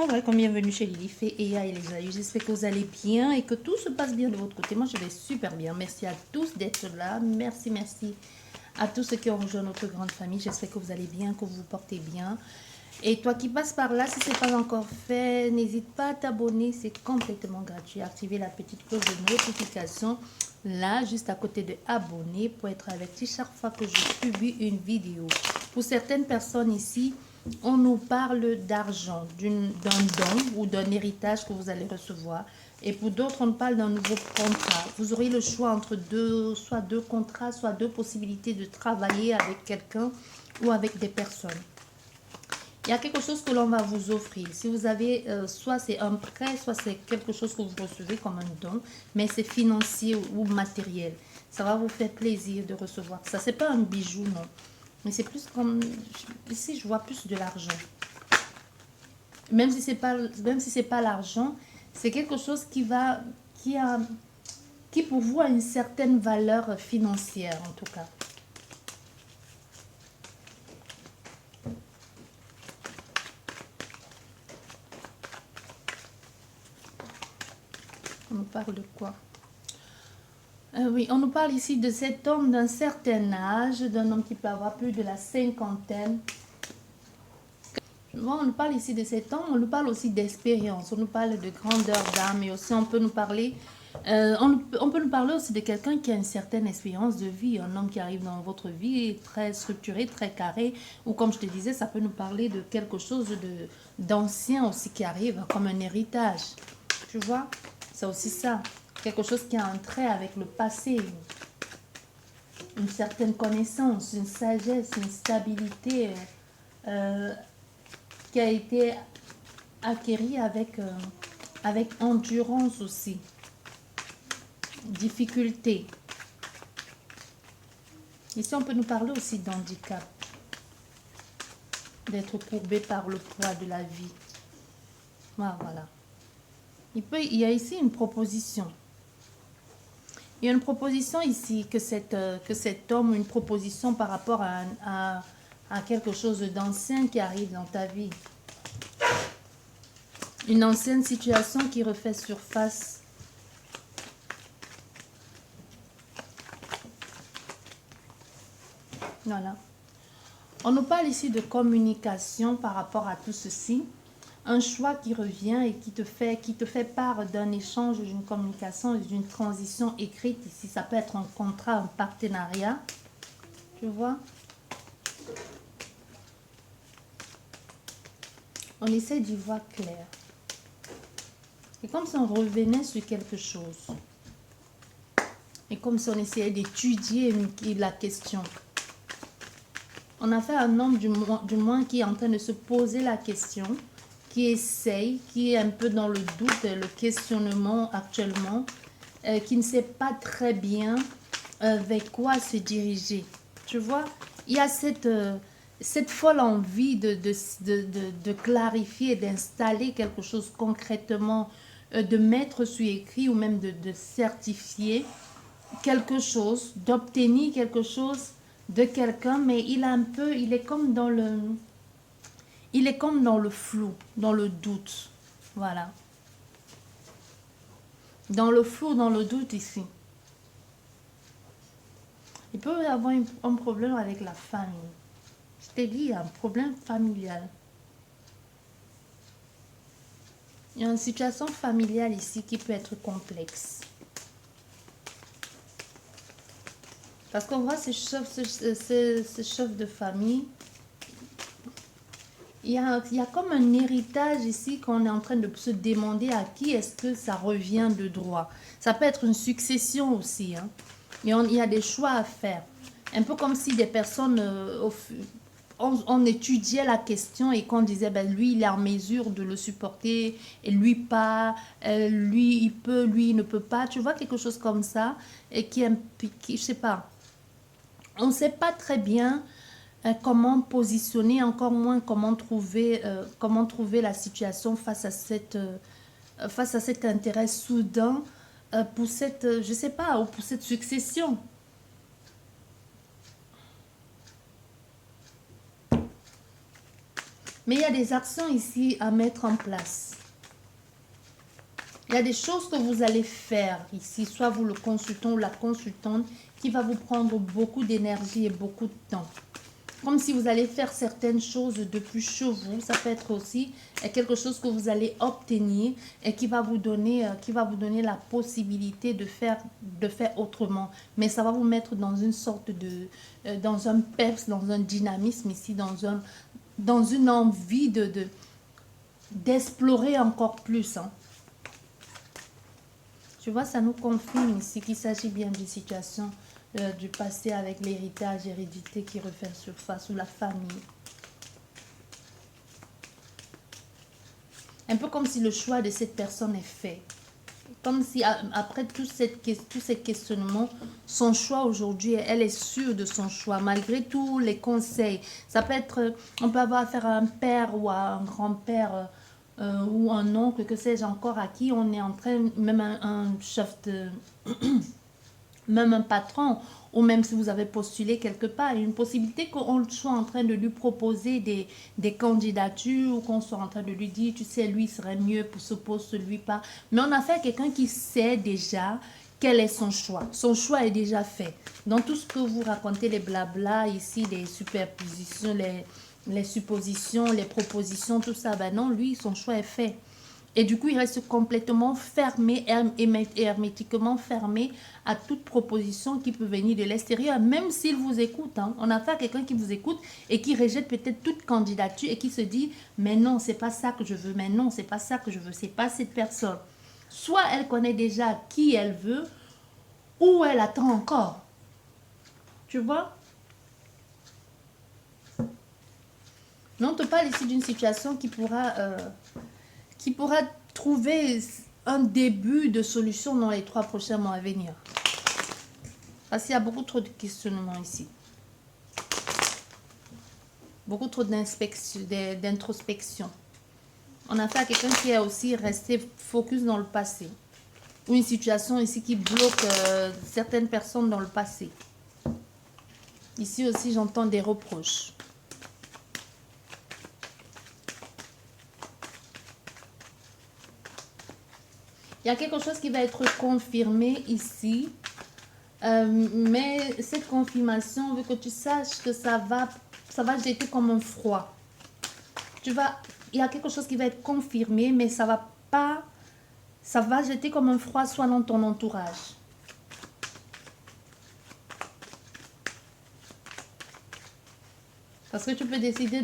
Bonjour, welcome, bienvenue chez Lily Fée, Eya et les Aïeux. J'espère que vous allez bien et que tout se passe bien de votre côté. Moi, je vais super bien. Merci à tous d'être là. Merci à tous ceux qui ont rejoint notre grande famille. J'espère que vous allez bien, que vous vous portez bien. Et toi qui passes par là, si ce n'est pas encore fait, n'hésite pas à t'abonner. C'est complètement gratuit. Activez la petite cloche de notification là, juste à côté de abonner pour être averti chaque fois que je publie une vidéo. Pour certaines personnes ici, on nous parle d'argent, d'un don ou d'un héritage que vous allez recevoir. Et pour d'autres, on parle d'un nouveau contrat. Vous aurez le choix entre soit deux contrats, soit deux possibilités de travailler avec quelqu'un ou avec des personnes. Il y a quelque chose que l'on va vous offrir. Si vous avez, soit c'est un prêt, soit c'est quelque chose que vous recevez comme un don, mais c'est financier ou matériel. Ça va vous faire plaisir de recevoir ça. C'est pas un bijou, non. Mais c'est plus comme, ici je vois plus de l'argent. Même si c'est pas l'argent, c'est quelque chose qui pour vous a une certaine valeur financière en tout cas. On nous parle de quoi? Oui, on nous parle ici de cet homme d'un certain âge, d'un homme qui peut avoir plus de la cinquantaine. Bon, on nous parle ici de cet homme, on nous parle aussi d'expérience, on nous parle de grandeur d'âme et aussi on peut nous parler, on peut nous parler aussi de quelqu'un qui a une certaine expérience de vie, un homme qui arrive dans votre vie très structuré, très carré, ou comme je te disais, ça peut nous parler de quelque chose d'ancien aussi qui arrive, comme un héritage, tu vois, c'est aussi ça. Quelque chose qui a un trait avec le passé, une certaine connaissance, une sagesse, une stabilité qui a été acquérie avec endurance aussi, difficulté. Ici, on peut nous parler aussi d'handicap, d'être courbé par le poids de la vie. Voilà. Il y a ici une proposition. Il y a une proposition ici que cet homme, une proposition par rapport à quelque chose d'ancien qui arrive dans ta vie. Une ancienne situation qui refait surface. Voilà. On nous parle ici de communication par rapport à tout ceci. Un choix qui revient et qui te fait part d'un échange, d'une communication, d'une transition écrite. Ici, ça peut être un contrat, un partenariat. Tu vois? On essaie d'y voir clair. C'est comme si on revenait sur quelque chose. Et comme si on essayait d'étudier la question. On a fait un homme du moins qui est en train de se poser la question, qui essaye, qui est un peu dans le doute, le questionnement actuellement, qui ne sait pas très bien vers quoi se diriger. Tu vois, il y a cette folle envie de clarifier, d'installer quelque chose concrètement, de mettre sur écrit ou même de certifier quelque chose, d'obtenir quelque chose de quelqu'un, mais il est comme dans le flou, dans le doute. Voilà. Dans le flou, dans le doute ici. Il peut y avoir un problème avec la famille. Je t'ai dit, il y a un problème familial. Il y a une situation familiale ici qui peut être complexe. Parce qu'on voit ces chefs de famille, il y a comme un héritage ici qu'on est en train de se demander à qui est-ce que ça revient de droit. Ça peut être une succession aussi, hein. Mais il y a des choix à faire. Un peu comme si des personnes, on étudiait la question et qu'on disait, ben, lui, il est en mesure de le supporter, et lui pas, lui, il peut, lui, il ne peut pas. Tu vois, quelque chose comme ça, et qui je sais pas. On ne sait pas très bien comment positionner, encore moins comment trouver la situation face à cet intérêt soudain pour cette, je sais pas, ou pour cette succession. Mais il y a des actions ici à mettre en place. Il y a des choses que vous allez faire ici, soit vous le consultant ou la consultante, qui va vous prendre beaucoup d'énergie et beaucoup de temps. Comme si vous allez faire certaines choses depuis chez vous, ça peut être aussi quelque chose que vous allez obtenir et qui va vous donner la possibilité de faire autrement. Mais ça va vous mettre dans une sorte de, dans un peps, dans un dynamisme ici, dans une envie d'explorer encore plus. Hein. Tu vois, ça nous confirme ici qu'il s'agit bien d'une situation du passé avec l'héritage, hérédité qui refait surface, ou la famille. Un peu comme si le choix de cette personne est fait. Comme si après tous ces questionnements, son choix aujourd'hui, elle est sûre de son choix, malgré tous les conseils. Ça peut être, on peut avoir affaire à un père ou à un grand-père, ou un oncle, que sais-je encore, à qui on est en train, même un chef de... même un patron, ou même si vous avez postulé quelque part, il y a une possibilité qu'on soit en train de lui proposer des candidatures, ou qu'on soit en train de lui dire, tu sais, lui serait mieux pour ce poste, lui pas. Mais on a fait quelqu'un qui sait déjà quel est son choix. Son choix est déjà fait. Dans tout ce que vous racontez, les blabla ici, les superpositions, les suppositions, les propositions, tout ça, ben non, lui, son choix est fait. Et du coup, il reste complètement fermé, hermétiquement fermé à toute proposition qui peut venir de l'extérieur, même s'il vous écoute. Hein. On a affaire à quelqu'un qui vous écoute et qui rejette peut-être toute candidature et qui se dit « Mais non, c'est pas ça que je veux, mais non, c'est pas ça que je veux, c'est pas cette personne. » Soit elle connaît déjà qui elle veut, ou elle attend encore. Tu vois? Mais on te parle ici d'une situation qui pourra trouver un début de solution dans les 3 prochains mois à venir. Parce qu'il y a beaucoup trop de questionnements ici. Beaucoup trop d'introspection. On a affaire à quelqu'un qui est aussi resté focus dans le passé. Ou une situation ici qui bloque certaines personnes dans le passé. Ici aussi, j'entends des reproches. Il y a quelque chose qui va être confirmé ici. Mais cette confirmation veut que tu saches que ça va jeter comme un froid. Il y a quelque chose qui va être confirmé, mais ça va jeter comme un froid soit dans ton entourage. Parce que tu peux décider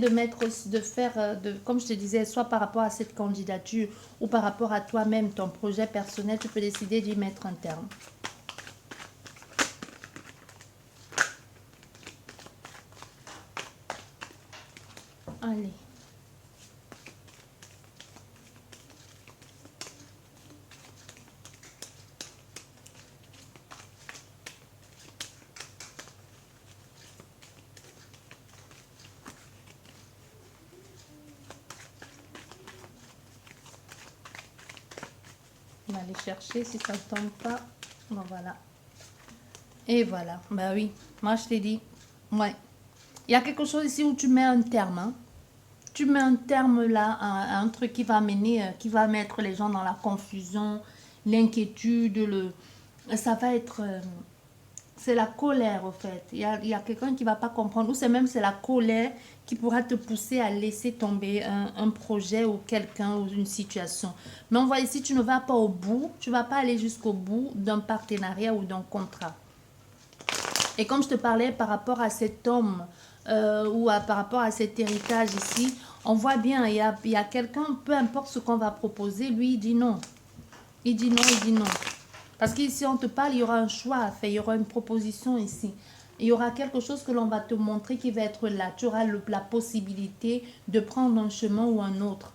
comme je te disais, soit par rapport à cette candidature ou par rapport à toi-même, ton projet personnel, tu peux décider d'y mettre un terme. Allez. On va aller chercher si ça ne tombe pas. Bon, voilà. Et voilà. Bah oui. Moi, je t'ai dit. Ouais. Il y a quelque chose ici où tu mets un terme. Hein. Tu mets un terme là à un truc qui va mettre les gens dans la confusion, l'inquiétude, ça va être... c'est la colère, au fait. Il y a quelqu'un qui ne va pas comprendre. Ou c'est la colère qui pourra te pousser à laisser tomber un projet ou quelqu'un ou une situation. Mais on voit ici, tu ne vas pas au bout. Tu ne vas pas aller jusqu'au bout d'un partenariat ou d'un contrat. Et comme je te parlais par rapport à cet homme par rapport à cet héritage ici, on voit bien, il y a quelqu'un, peu importe ce qu'on va proposer, lui, il dit non. Il dit non, il dit non. Parce qu'ici, on te parle, il y aura un choix à faire, il y aura une proposition ici. Il y aura quelque chose que l'on va te montrer qui va être là. Tu auras la possibilité de prendre un chemin ou un autre.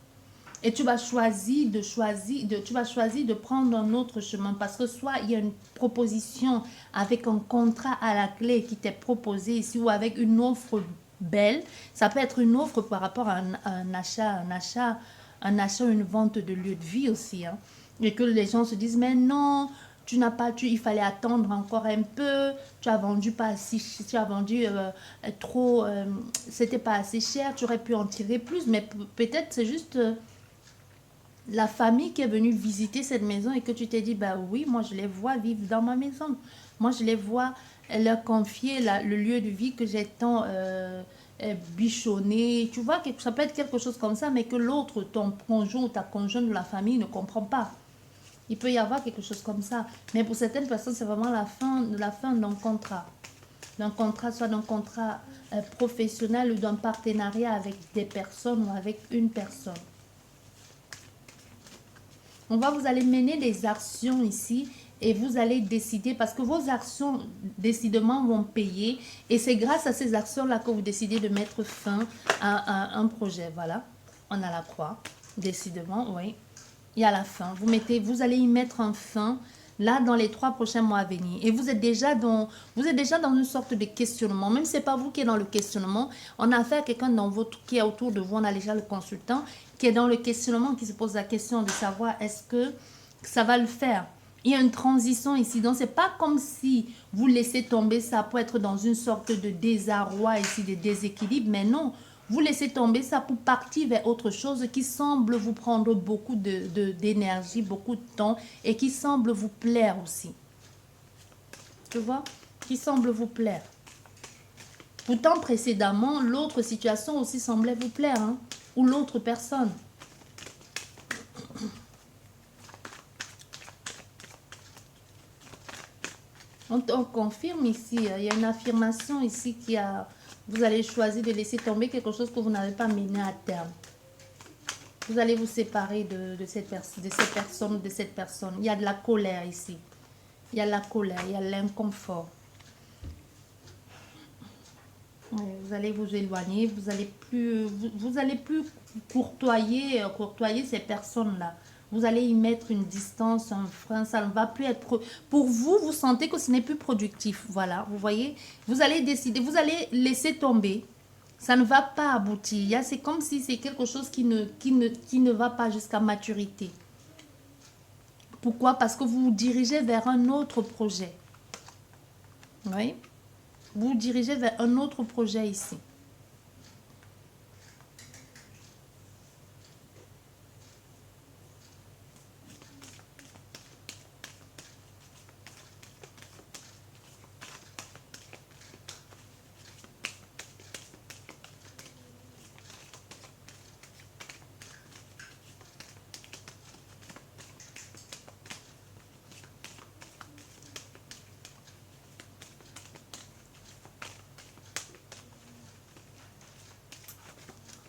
Et tu vas choisir de prendre un autre chemin parce que soit il y a une proposition avec un contrat à la clé qui t'est proposé ici ou avec une offre belle. Ça peut être une offre par rapport à un achat, une vente de lieu de vie aussi. Hein. Et que les gens se disent, mais non, tu n'as pas, il fallait attendre encore un peu, tu as vendu pas assez, tu as vendu trop, c'était pas assez cher, tu aurais pu en tirer plus, mais peut-être c'est juste la famille qui est venue visiter cette maison et que tu t'es dit, bah oui, moi je les vois vivre dans ma maison. Moi je les vois leur confier le lieu de vie que j'ai tant bichonné. Tu vois, ça peut être quelque chose comme ça, mais que l'autre, ton conjoint ou ta conjointe de la famille ne comprend pas. Il peut y avoir quelque chose comme ça. Mais pour certaines personnes, c'est vraiment la fin d'un contrat. D'un contrat, soit d'un contrat professionnel ou d'un partenariat avec des personnes ou avec une personne. On va vous allez mener des actions ici et vous allez décider parce que vos actions décidément vont payer et c'est grâce à ces actions-là que vous décidez de mettre fin à un projet. Voilà, on a la croix, décidément, oui. Il y a la fin. Vous allez y mettre un fin là dans les 3 prochains mois à venir. Et vous êtes déjà dans une sorte de questionnement. Même si ce n'est pas vous qui êtes dans le questionnement, on a affaire à quelqu'un qui est autour de vous, on a déjà le consultant, qui est dans le questionnement, qui se pose la question de savoir est-ce que ça va le faire. Il y a une transition ici. Donc, ce n'est pas comme si vous laissez tomber ça pour être dans une sorte de désarroi ici, de déséquilibre. Mais non, vous laissez tomber ça pour partir vers autre chose qui semble vous prendre beaucoup d'énergie, beaucoup de temps et qui semble vous plaire aussi. Tu vois? Qui semble vous plaire. Pourtant, précédemment, l'autre situation aussi semblait vous plaire, hein? Ou l'autre personne. On confirme ici, il y a une affirmation ici vous allez choisir de laisser tomber quelque chose que vous n'avez pas mené à terme. Vous allez vous séparer de cette personne. Il y a de la colère ici. Il y a la colère, il y a l'inconfort. Vous allez vous éloigner, vous allez plus courtoyer ces personnes-là. Vous allez y mettre une distance, un frein, ça ne va plus être... Pour vous, vous sentez que ce n'est plus productif. Voilà, vous voyez. Vous allez décider, vous allez laisser tomber. Ça ne va pas aboutir. C'est comme si c'est quelque chose qui ne va pas jusqu'à maturité. Pourquoi? Parce que vous vous dirigez vers un autre projet. Oui. Vous vous dirigez vers un autre projet ici.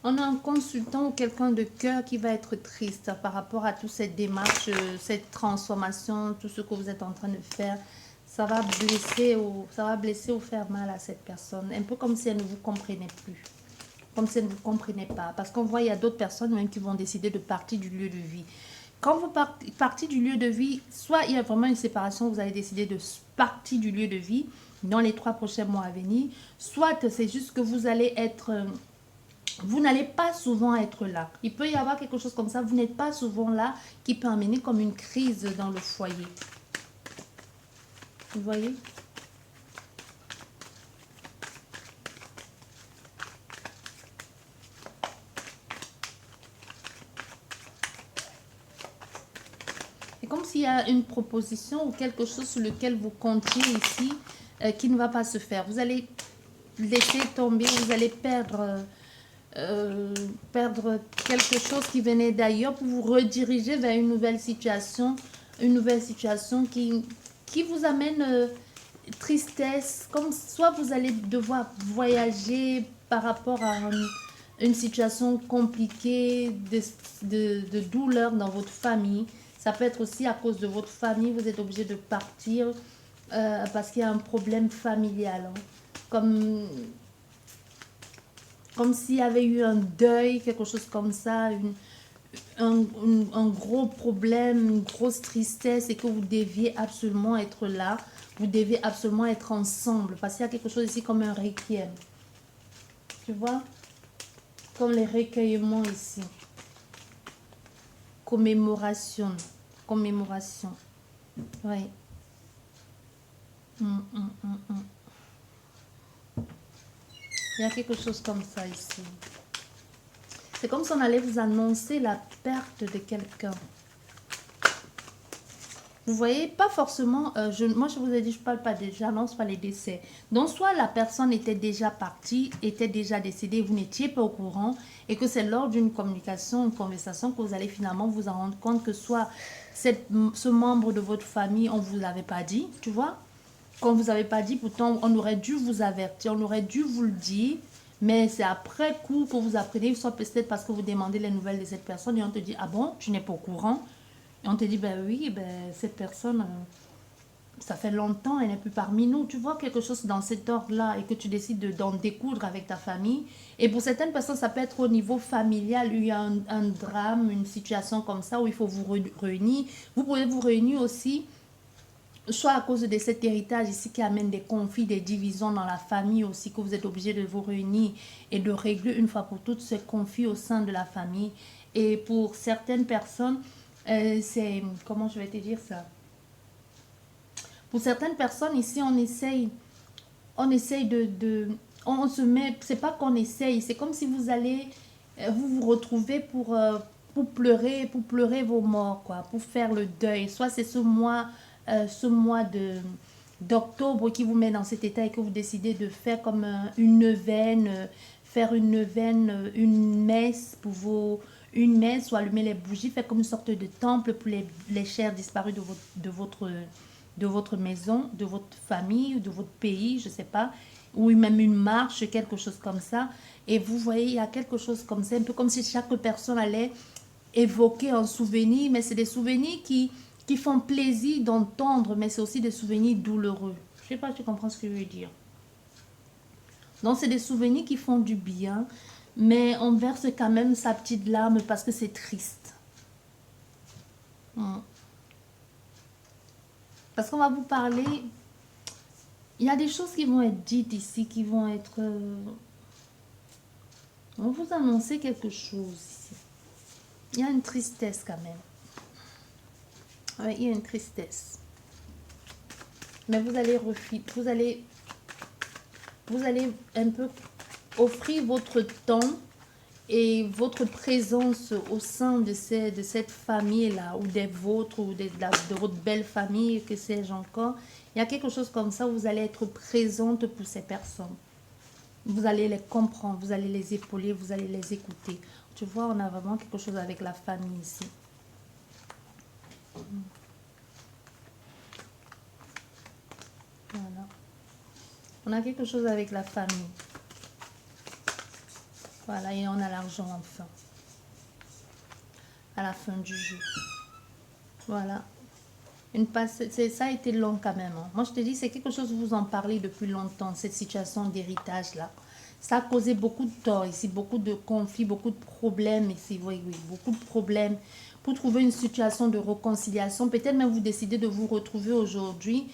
On a un consultant ou quelqu'un de cœur qui va être triste par rapport à toute cette démarche, cette transformation, tout ce que vous êtes en train de faire. Ça va blesser ou faire mal à cette personne. Un peu comme si elle ne vous comprenait plus. Comme si elle ne vous comprenait pas. Parce qu'on voit, il y a d'autres personnes même qui vont décider de partir du lieu de vie. Quand vous partez du lieu de vie, soit il y a vraiment une séparation, vous allez décider de partir du lieu de vie dans les 3 prochains mois à venir. Soit c'est juste que vous allez être... Vous n'allez pas souvent être là. Il peut y avoir quelque chose comme ça. Vous n'êtes pas souvent là qui peut amener comme une crise dans le foyer. Vous voyez? C'est comme s'il y a une proposition ou quelque chose sur lequel vous comptiez ici qui ne va pas se faire. Vous allez laisser tomber, vous allez perdre quelque chose qui venait d'ailleurs pour vous rediriger vers une nouvelle situation qui vous amène tristesse, comme soit vous allez devoir voyager par rapport à une situation compliquée de douleur dans votre famille. Ça peut être aussi à cause de votre famille, vous êtes obligé de partir parce qu'il y a un problème familial, hein. Comme s'il y avait eu un deuil, quelque chose comme ça, un gros problème, une grosse tristesse et que vous deviez absolument être là. Vous devez absolument être ensemble parce qu'il y a quelque chose ici comme un requiem. Tu vois? Comme les recueillements ici. Commémoration. Commémoration. Oui. Il y a quelque chose comme ça ici. C'est comme si on allait vous annoncer la perte de quelqu'un. Vous voyez, pas forcément, moi je vous ai dit, je parle pas j'annonce pas les décès. Donc soit la personne était déjà partie, était déjà décédée, vous n'étiez pas au courant, et que c'est lors d'une communication, une conversation que vous allez finalement vous en rendre compte que soit ce membre de votre famille, on ne vous l'avait pas dit, tu vois. Qu'on ne vous avait pas dit, pourtant on aurait dû vous avertir, on aurait dû vous le dire, mais c'est après coup que vous apprenez, soit peut-être parce que vous demandez les nouvelles de cette personne et on te dit, ah bon, tu n'es pas au courant. Et on te dit, ben oui, ben, cette personne, ça fait longtemps, elle n'est plus parmi nous. Tu vois quelque chose dans cet ordre-là et que tu décides d'en découdre avec ta famille. Et pour certaines personnes, ça peut être au niveau familial. Il y a un drame, une situation comme ça où il faut vous réunir. Vous pouvez vous réunir aussi, soit à cause de cet héritage ici qui amène des conflits, des divisions dans la famille aussi, que vous êtes obligé de vous réunir et de régler une fois pour toutes ces conflits au sein de la famille. Et pour certaines personnes, c'est, comment je vais te dire ça? Pour certaines personnes ici, on essaye on se met, c'est pas qu'on essaye, c'est comme si vous allez, vous vous retrouvez pour pleurer vos morts, quoi, pour faire le deuil. Soit c'est ce mois d'octobre qui vous met dans cet état et que vous décidez de faire comme une neuvaine, faire une neuvaine, une messe pour une messe ou allumer les bougies, faire comme une sorte de temple pour les chairs disparues de votre maison, de votre famille, de votre pays, je ne sais pas, ou même une marche, quelque chose comme ça. Et vous voyez, il y a quelque chose comme ça, un peu comme si chaque personne allait évoquer un souvenir, mais c'est des souvenirs qui font plaisir d'entendre, mais c'est aussi des souvenirs douloureux. Je ne sais pas si tu comprends ce que je veux dire. Donc, c'est des souvenirs qui font du bien, mais on verse quand même sa petite larme parce que c'est triste. Parce qu'on va vous parler, il y a des choses qui vont être dites ici, qui vont être... on va vous annoncer quelque chose ici. Il y a une tristesse quand même. Oui, il y a une tristesse. Mais vous allez refuser, vous allez un peu offrir votre temps et votre présence au sein de cette famille-là, ou des vôtres, ou de votre belle famille, que sais-je encore. Il y a quelque chose comme ça où vous allez être présente pour ces personnes. Vous allez les comprendre, vous allez les épauler, vous allez les écouter. Tu vois, on a vraiment quelque chose avec la famille ici. Voilà. On a quelque chose avec la famille. Voilà, et on a l'argent enfin. À la fin du jeu. Voilà. Ça a été long quand même. Hein. Moi, je te dis, c'est quelque chose, vous en parlez depuis longtemps, cette situation d'héritage-là. Ça a causé beaucoup de tort ici, beaucoup de conflits, beaucoup de problèmes ici. Oui, oui, beaucoup de problèmes. Pour trouver une situation de réconciliation, peut-être même vous décidez de vous retrouver aujourd'hui,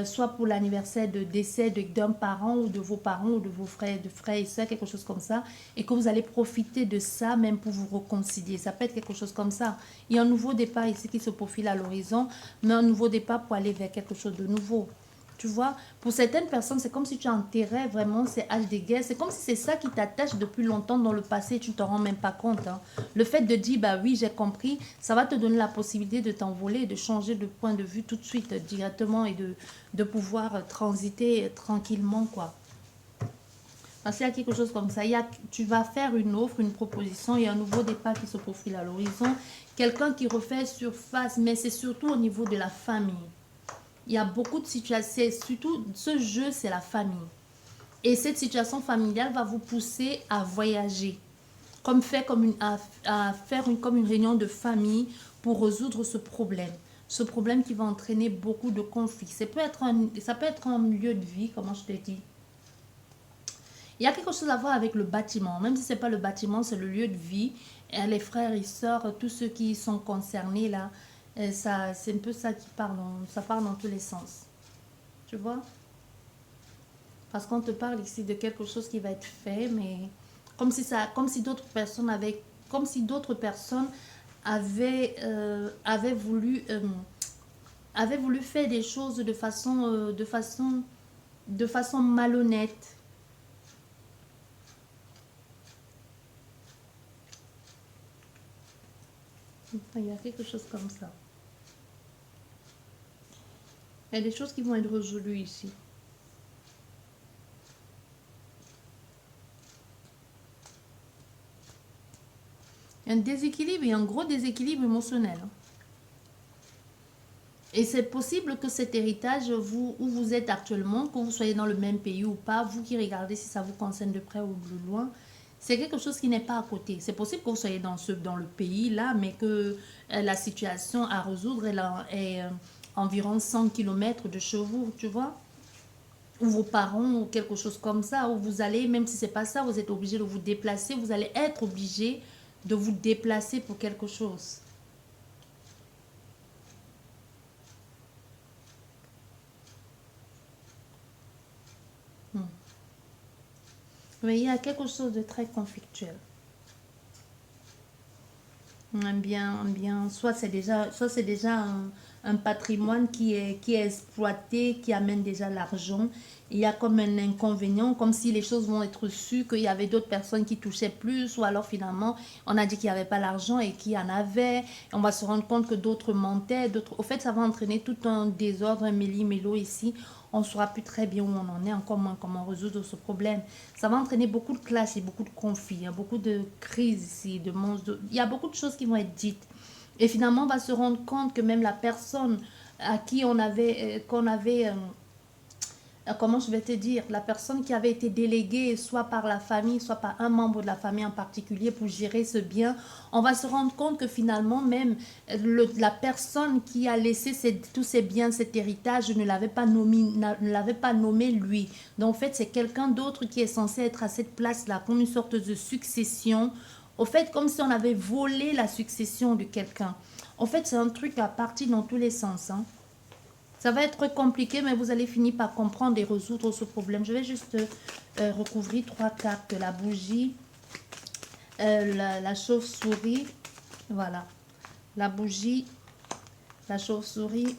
soit pour l'anniversaire de décès d'un parent ou de vos parents ou de vos frères et soeurs, quelque chose comme ça, et que vous allez profiter de ça même pour vous réconcilier. Ça peut être quelque chose comme ça. Il y a un nouveau départ ici qui se profile à l'horizon, mais un nouveau départ pour aller vers quelque chose de nouveau. Tu vois, pour certaines personnes, c'est comme si tu enterrais vraiment ces haches de guerre. C'est comme si c'est ça qui t'attache depuis longtemps dans le passé et tu ne t'en rends même pas compte. Hein. Le fait de dire, bah oui, j'ai compris, ça va te donner la possibilité de t'envoler, de changer de point de vue tout de suite, directement, et de pouvoir transiter tranquillement, quoi. Parce qu'il y a quelque chose comme ça. Tu vas faire une offre, une proposition, il y a un nouveau départ qui se profile à l'horizon. Quelqu'un qui refait surface, mais c'est surtout au niveau de la famille. Il y a beaucoup de situations, surtout ce jeu, c'est la famille. Et cette situation familiale va vous pousser à voyager, à faire comme une réunion de famille pour résoudre ce problème. Ce problème qui va entraîner beaucoup de conflits. Ça peut être un lieu de vie, comment je te dis. Il y a quelque chose à voir avec le bâtiment. Même si ce n'est pas le bâtiment, c'est le lieu de vie. Et les frères et sœurs, tous ceux qui sont concernés là, c'est un peu ça qui parle. Ça parle dans tous les sens. Tu vois? Parce qu'on te parle ici de quelque chose qui va être fait, mais comme si d'autres personnes avaient voulu avait voulu faire des choses de façon malhonnête. Il y a quelque chose comme ça. Il y a des choses qui vont être résolues ici. Un déséquilibre et un gros déséquilibre émotionnel. Et c'est possible que cet héritage, vous, où vous êtes actuellement, que vous soyez dans le même pays ou pas, vous qui regardez si ça vous concerne de près ou de loin, c'est quelque chose qui n'est pas à côté. C'est possible que vous soyez dans le pays là, mais que la situation à résoudre est environ 100 km de chez vous, tu vois, ou vos parents ou quelque chose comme ça, où vous allez, même si c'est pas ça, vous êtes obligé de vous déplacer, vous allez être obligé de vous déplacer pour quelque chose. Mais il y a quelque chose de très conflictuel. Bien, soit c'est déjà un patrimoine qui est exploité, qui amène déjà l'argent. Il y a comme un inconvénient, comme si les choses vont être sues, qu'il y avait d'autres personnes qui touchaient plus, ou alors finalement, on a dit qu'il n'y avait pas l'argent et qu'il y en avait. Et on va se rendre compte que d'autres mentaient, d'autres... Au fait, ça va entraîner tout un désordre, un méli-mélo ici. On ne saura plus très bien où on en est, encore moins comment résoudre ce problème. Ça va entraîner beaucoup de clashs et beaucoup de conflits, hein, beaucoup de crises ici, de monstres. Il y a beaucoup de choses qui vont être dites. Et finalement, on va se rendre compte que même la personne à qui comment je vais te dire, la personne qui avait été déléguée, soit par la famille, soit par un membre de la famille en particulier pour gérer ce bien, on va se rendre compte que finalement même la personne qui a laissé tous ces biens, cet héritage, ne l'avait pas nommé lui. Donc en fait, c'est quelqu'un d'autre qui est censé être à cette place-là, comme une sorte de succession. Au fait, comme si on avait volé la succession de quelqu'un. En fait, c'est un truc à partir dans tous les sens, hein. Ça va être compliqué, mais vous allez finir par comprendre et résoudre ce problème. Je vais juste recouvrir 3 cartes. La bougie, la chauve-souris, voilà. La bougie, la chauve-souris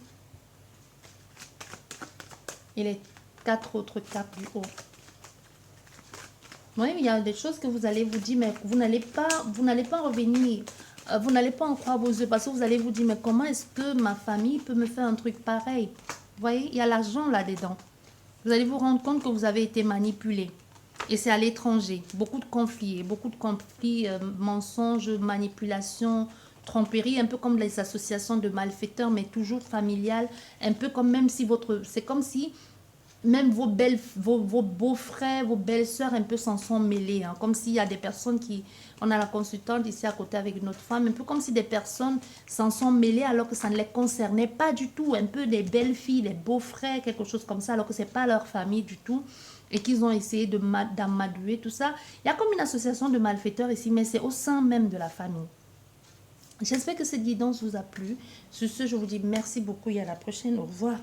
et les 4 autres cartes du haut. Oui, il y a des choses que vous allez vous dire, mais vous n'allez pas revenir. Vous n'allez pas en croire vos yeux parce que vous allez vous dire, mais comment est-ce que ma famille peut me faire un truc pareil? Vous voyez, il y a l'argent là-dedans. Vous allez vous rendre compte que vous avez été manipulé. Et c'est à l'étranger. Beaucoup de conflits, mensonges, manipulations, tromperies, un peu comme les associations de malfaiteurs, mais toujours familiales. Un peu comme même si c'est comme si même vos beaux-frères, vos belles-sœurs un peu s'en sont mêlés, hein, comme s'il y a des personnes qui... On a la consultante ici à côté avec notre femme, un peu comme si des personnes s'en sont mêlées alors que ça ne les concernait pas du tout. Un peu des belles-filles, des beaux-frères, quelque chose comme ça, alors que ce n'est pas leur famille du tout. Et qu'ils ont essayé d'amadouer tout ça. Il y a comme une association de malfaiteurs ici, mais c'est au sein même de la famille. J'espère que cette guidance vous a plu. Sur ce, je vous dis merci beaucoup et à la prochaine. Au revoir.